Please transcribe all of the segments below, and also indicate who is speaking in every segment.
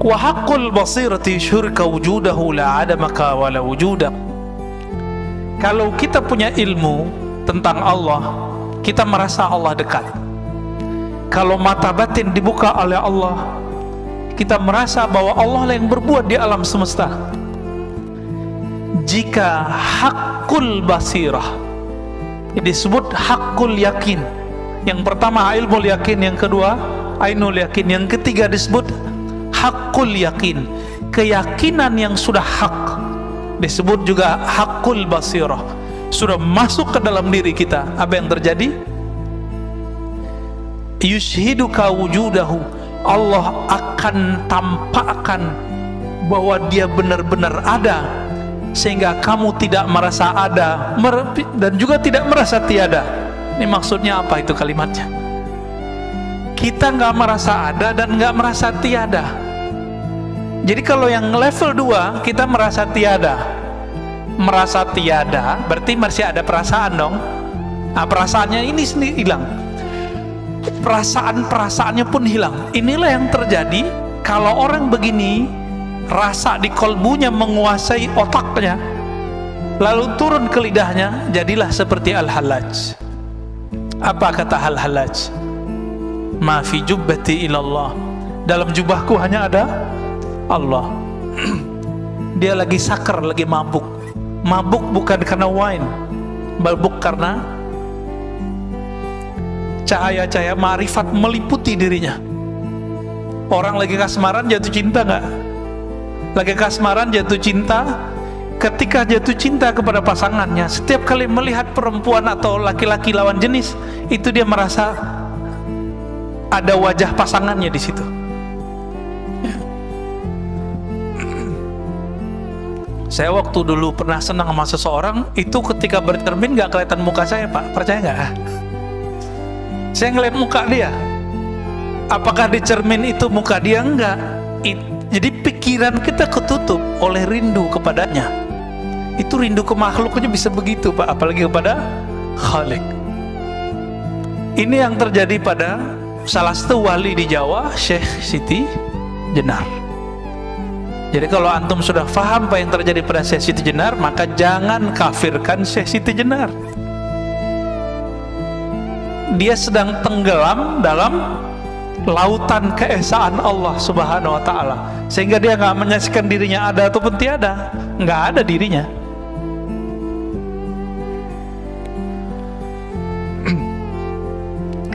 Speaker 1: Wa haqqul basirati syurka wujudahu la adamaka wa la wujudak. Kalau kita punya ilmu tentang Allah, kita merasa Allah dekat. Kalau mata batin dibuka oleh Allah, kita merasa bahwa Allah lah yang berbuat di alam semesta. Jika haqqul basirah disebut haqqul yakin. Yang pertama ilmul yakin, yang kedua ainul yakin, yang ketiga disebut haqqul yakin, keyakinan yang sudah hak, disebut juga haqqul basirah, sudah masuk ke dalam diri kita. Apa yang terjadi? Yushhiduka wujudahu, Allah akan tampakkan bahwa dia benar-benar ada, sehingga kamu tidak merasa ada dan juga tidak merasa tiada. Ini maksudnya apa itu kalimatnya? Kita nggak merasa ada dan nggak merasa tiada. Jadi kalau yang level 2 kita merasa tiada. Merasa tiada berarti masih ada perasaan dong. Nah, perasaannya ini sendiri hilang. Perasaannya pun hilang. Inilah yang terjadi kalau orang begini, rasa di kolbunya menguasai otaknya, lalu turun ke lidahnya, jadilah seperti Al-Hallaj. Apa kata Al-Hallaj? Ma fi jubbati ilallah, dalam jubahku hanya ada Allah. Dia lagi sakar, lagi mabuk. Mabuk bukan karena wine, mabuk karena cahaya-cahaya ma'rifat meliputi dirinya. Orang lagi kasmaran jatuh cinta nggak? Lagi kasmaran jatuh cinta, ketika jatuh cinta kepada pasangannya, setiap kali melihat perempuan atau laki-laki lawan jenis, itu dia merasa ada wajah pasangannya di situ. Saya waktu dulu pernah senang sama seseorang, itu ketika bercermin nggak kelihatan muka saya, Pak. Percaya nggak? Saya ngeliat muka dia. Apakah di cermin itu muka dia? Enggak. Jadi pikiran kita ketutup oleh rindu kepadanya. Itu rindu ke makhluknya bisa begitu, Pak, apalagi kepada Khalik. Ini yang terjadi pada salah satu wali di Jawa, Syekh Siti Jenar. Jadi kalau antum sudah faham apa yang terjadi pada Syekh Siti Jenar, maka jangan kafirkan Syekh Siti Jenar. Dia sedang tenggelam dalam lautan keesaan Allah Subhanahu wa ta'ala, sehingga dia nggak menyaksikan dirinya ada ataupun tiada, nggak ada dirinya.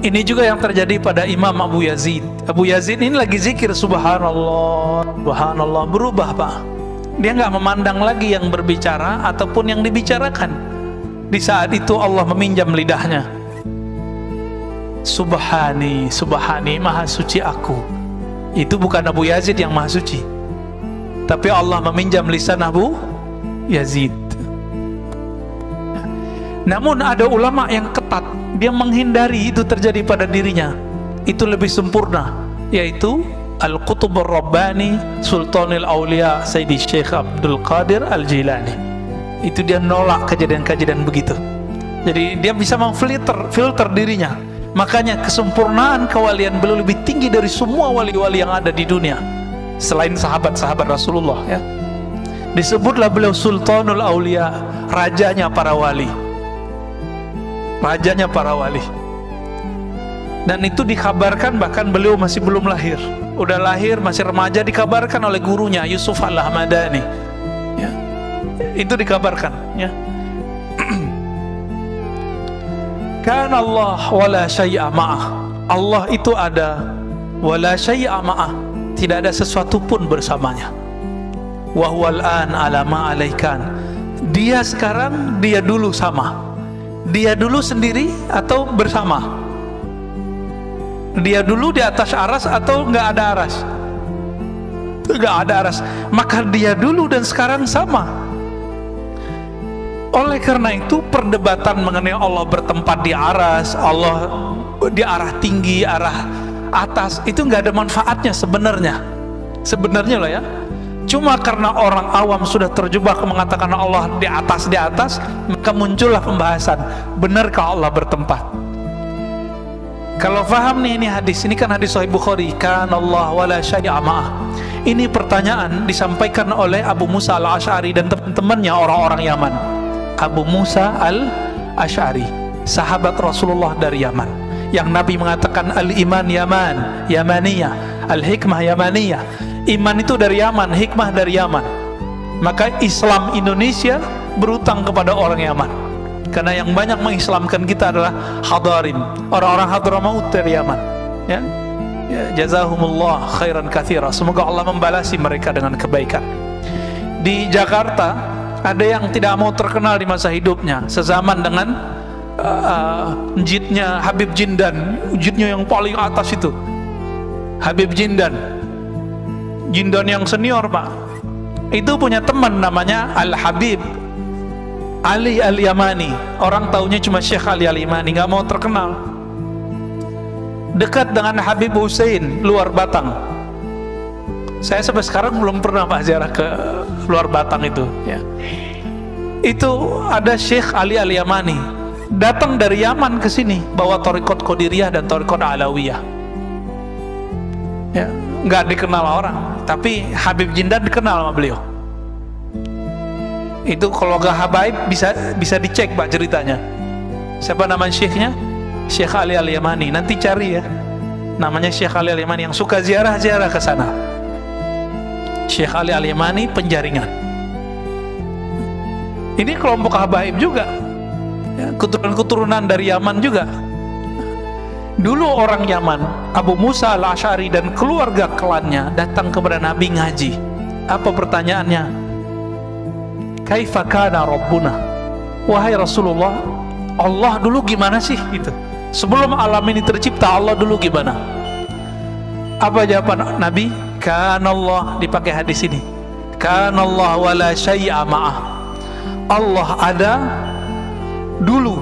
Speaker 1: Ini juga yang terjadi pada Imam Abu Yazid. Abu Yazid ini lagi zikir subhanallah, subhanallah, berubah, Pak. Dia nggak memandang lagi yang berbicara ataupun yang dibicarakan. Di saat itu Allah meminjam lidahnya. Subhani, subhani, maha suci aku. Itu bukan Abu Yazid yang maha suci, tapi Allah meminjam lisan Abu Yazid. Namun ada ulama yang ketat, dia menghindari itu terjadi pada dirinya. Itu lebih sempurna, yaitu Al-Qutub Ar-Rabbani Sultanul Aulia Sayyidi Syekh Abdul Qadir Al-Jilani. Itu dia nolak kejadian-kejadian begitu. Jadi dia bisa filter dirinya. Makanya kesempurnaan kewalian beliau lebih tinggi dari semua wali-wali yang ada di dunia selain sahabat-sahabat Rasulullah, ya. Disebutlah beliau Sultanul Aulia, rajanya para wali. Rajanya para wali. Dan itu dikabarkan bahkan beliau masih belum lahir. Udah lahir, masih remaja, dikabarkan oleh gurunya Yusuf Al-Ahmadani, ya. Itu dikabarkan, ya. Kana Allah wala syai'a ma'ah. Allah itu ada, wala syai'a ma'ah, tidak ada sesuatu pun bersamanya. Wa huwal an ala ma alaikan. Dia sekarang, dia dulu sama. Dia dulu sendiri atau bersama? Dia dulu di atas aras atau nggak ada aras? Nggak ada aras. Maka dia dulu dan sekarang sama. Oleh karena itu perdebatan mengenai Allah bertempat di aras, Allah di arah tinggi, arah atas, itu nggak ada manfaatnya sebenarnya. Sebenarnya loh, ya. Cuma karena orang awam sudah terjebak mengatakan Allah di atas, maka muncullah pembahasan, benarkah Allah bertempat? Kalau faham nih, ini hadis, ini kan hadis Sahih Bukhari, kana Allah wala syai'a ma'ah. Ini pertanyaan disampaikan oleh Abu Musa al-Asy'ari dan teman-temannya orang-orang Yaman. Abu Musa al-Asy'ari, sahabat Rasulullah dari Yaman, yang Nabi mengatakan al-iman Yaman, Yamaniyah, al-hikmah Yamaniyah. Iman itu dari Yaman, hikmah dari Yaman. Maka Islam Indonesia berutang kepada orang Yaman, karena yang banyak mengislamkan kita adalah hadarin, orang-orang Hadramaut dari Yaman. Ya, jazahumullah khairan katsira. Semoga Allah membalasi mereka dengan kebaikan. Di Jakarta ada yang tidak mau terkenal di masa hidupnya, sezaman dengan jidnya Habib Jindan, jidnya yang paling atas itu, Habib Jindan, Jindan yang senior Pak. Itu punya teman namanya Al-Habib Ali Al-Yamani. Orang taunya cuma Syekh Ali Al-Yamani, nggak mau terkenal. Dekat dengan Habib Hussein luar Batang. Saya sampai sekarang belum pernah Pak ziarah ke luar Batang itu. Ya. Itu ada Syekh Ali Al-Yamani datang dari Yaman ke sini bawa Thariqat Qadiriyah dan Thariqat Alawiyah. Ya, nggak dikenal orang, tapi Habib Jindan dikenal sama beliau. Itu kalau nggak habaib bisa dicek Pak ceritanya. Siapa nama syekhnya? Syekh Ali Al-Yamani. Nanti cari ya, namanya Syekh Ali Al-Yamani, yang suka ziarah-ziarah ke sana. Syekh Ali Al-Yamani Penjaringan. Ini kelompok habaib juga, ya, keturunan dari Yaman juga. Dulu orang Yaman, Abu Musa al-Asy'ari dan keluarga klannya datang kepada Nabi ngaji. Apa pertanyaannya? Kaifa kana Rabbuna? Wahai Rasulullah, Allah dulu gimana sih? Gitu. Sebelum alam ini tercipta, Allah dulu gimana? Apa jawaban Nabi? Kana Allah, dipakai hadis ini. Kana Allah wala syai'a ma'ah. Allah ada dulu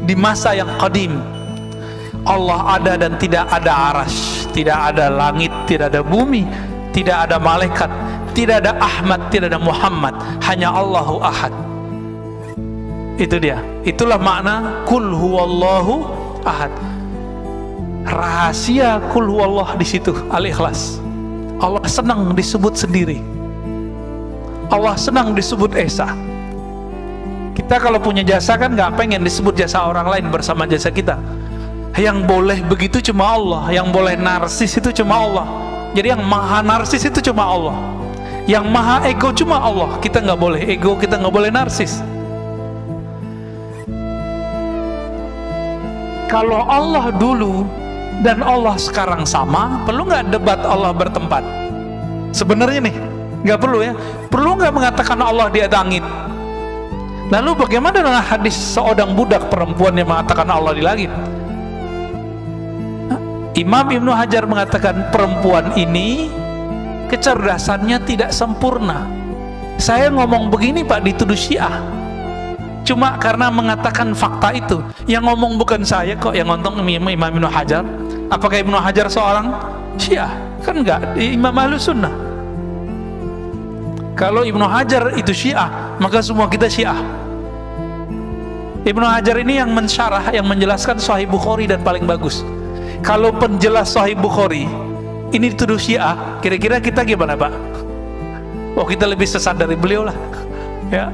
Speaker 1: di masa yang qadim. Allah ada dan tidak ada arash, tidak ada langit, tidak ada bumi, tidak ada malaikat, tidak ada Ahmad, tidak ada Muhammad, hanya Allahu Ahad. Itu dia. Itulah makna kul huwallahu ahad. Rahasia kul huwallah di situ, Al-Ikhlas. Allah senang disebut sendiri. Allah senang disebut esa. Kita kalau punya jasa kan nggak pengen disebut jasa orang lain bersama jasa kita. Yang boleh begitu cuma Allah, yang boleh narsis itu cuma Allah. Jadi yang maha narsis itu cuma Allah, yang maha ego cuma Allah. Kita nggak boleh ego, kita nggak boleh narsis. Kalau Allah dulu dan Allah sekarang sama, perlu nggak debat Allah bertempat? Sebenarnya nih nggak perlu ya. Perlu nggak mengatakan Allah di langit? Lalu bagaimana dengan hadis seorang budak perempuan yang mengatakan Allah di langit? Imam Ibnu Hajar mengatakan perempuan ini kecerdasannya tidak sempurna. Saya ngomong begini Pak dituduh Syiah cuma karena mengatakan fakta itu. Yang ngomong bukan saya kok, yang ngomong Imam Ibnu Hajar. Apakah Ibnu Hajar seorang Syiah? Kan enggak, Imam Ahlus Sunnah. Kalau Ibnu Hajar itu Syiah, maka semua kita Syiah. Ibnu Hajar ini yang mensyarah, yang menjelaskan Sahih Bukhari dan paling bagus. Kalau penjelas Sahih Bukhari ini dituduh Syiah, kira-kira kita gimana Pak? Oh, kita lebih sesat dari beliau lah, ya.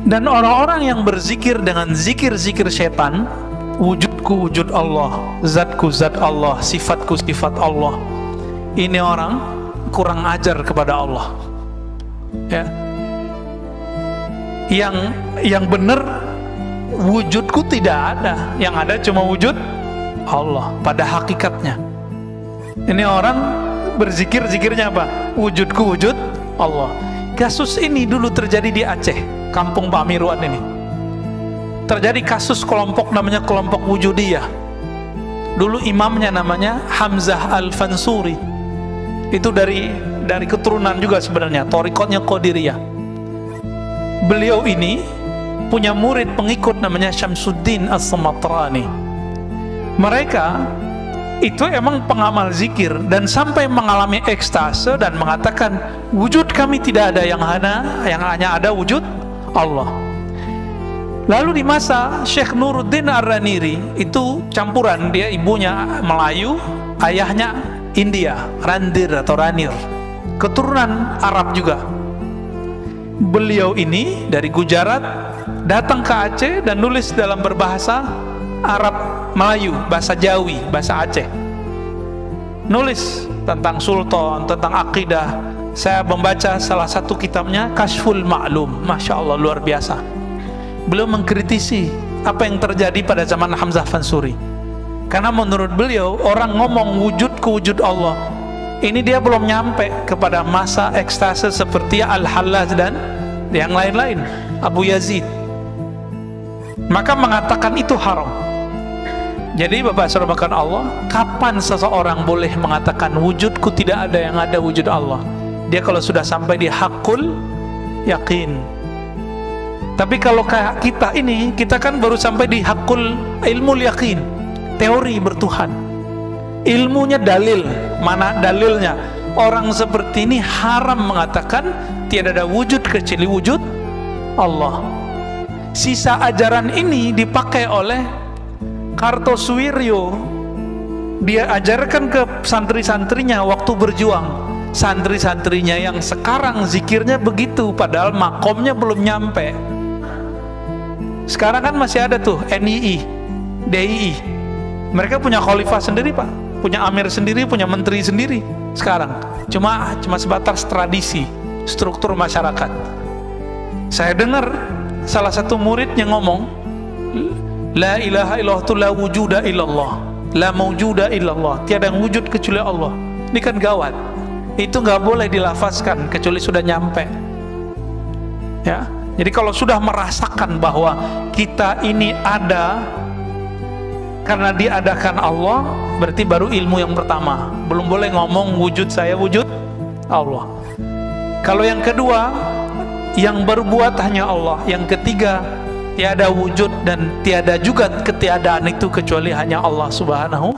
Speaker 1: Dan orang-orang yang berzikir dengan zikir-zikir setan, wujudku wujud Allah, zatku zat Allah, sifatku sifat Allah, ini orang kurang ajar kepada Allah, ya. Yang benar wujudku tidak ada, yang ada cuma wujud Allah pada hakikatnya. Ini orang berzikir, zikirnya apa? Wujudku wujud Allah. Kasus ini dulu terjadi di Aceh, kampung Pak Mirwan ini. Terjadi kasus kelompok namanya kelompok Wujudiyah. Dulu imamnya namanya Hamzah Al-Fansuri. Itu dari keturunan juga sebenarnya, thariqatnya Qadiriyah. Beliau ini punya murid pengikut namanya Syamsuddin As-Samatrani. Mereka itu emang pengamal zikir dan sampai mengalami ekstase dan mengatakan wujud kami tidak ada, yang hanya ada wujud Allah. Lalu di masa Syekh Nuruddin Ar-Raniri, itu campuran, dia ibunya Melayu, ayahnya India, Randir atau Ranir, keturunan Arab juga. Beliau ini dari Gujarat datang ke Aceh dan nulis dalam berbahasa Arab Melayu, bahasa Jawi, bahasa Aceh. Nulis tentang sultan, tentang akidah. Saya membaca salah satu kitabnya, Kashful Ma'lum. Masya Allah, luar biasa. Beliau mengkritisi apa yang terjadi pada zaman Hamzah Fansuri. Karena menurut beliau, orang ngomong wujud ke wujud Allah, ini dia belum nyampe kepada masa ekstase seperti Al-Hallaj dan yang lain-lain, Abu Yazid. Maka mengatakan itu haram. Jadi Bapak Saudara Allah, kapan seseorang boleh mengatakan wujudku tidak ada, yang ada wujud Allah? Dia kalau sudah sampai di hakul yakin. Tapi kalau kayak kita ini, kita kan baru sampai di hakul ilmu yakin, teori bertuhan. Ilmunya dalil, mana dalilnya? Orang seperti ini haram mengatakan tiada ada wujud kecuali wujud Allah. Sisa ajaran ini dipakai oleh Kartosuwiryo. Dia ajarkan ke santri-santrinya waktu berjuang. Santri-santrinya yang sekarang zikirnya begitu, padahal makomnya belum nyampe. Sekarang kan masih ada tuh NII, DII. Mereka punya khalifah sendiri Pak, punya amir sendiri, punya menteri sendiri. Sekarang cuma sebatas tradisi, struktur masyarakat. Saya dengar salah satu muridnya ngomong, La ilaha illallah tu la wujuda illallah, la mawjuda illallah, tiada yang wujud kecuali Allah. Ini kan gawat. Itu nggak boleh dilafazkan kecuali sudah nyampe. Ya. Jadi kalau sudah merasakan bahwa kita ini ada karena diadakan Allah, berarti baru ilmu yang pertama. Belum boleh ngomong wujud saya, wujud Allah. Kalau yang kedua, yang berbuat hanya Allah. Yang ketiga, tiada wujud dan tiada juga ketiadaan itu kecuali hanya Allah Subhanahu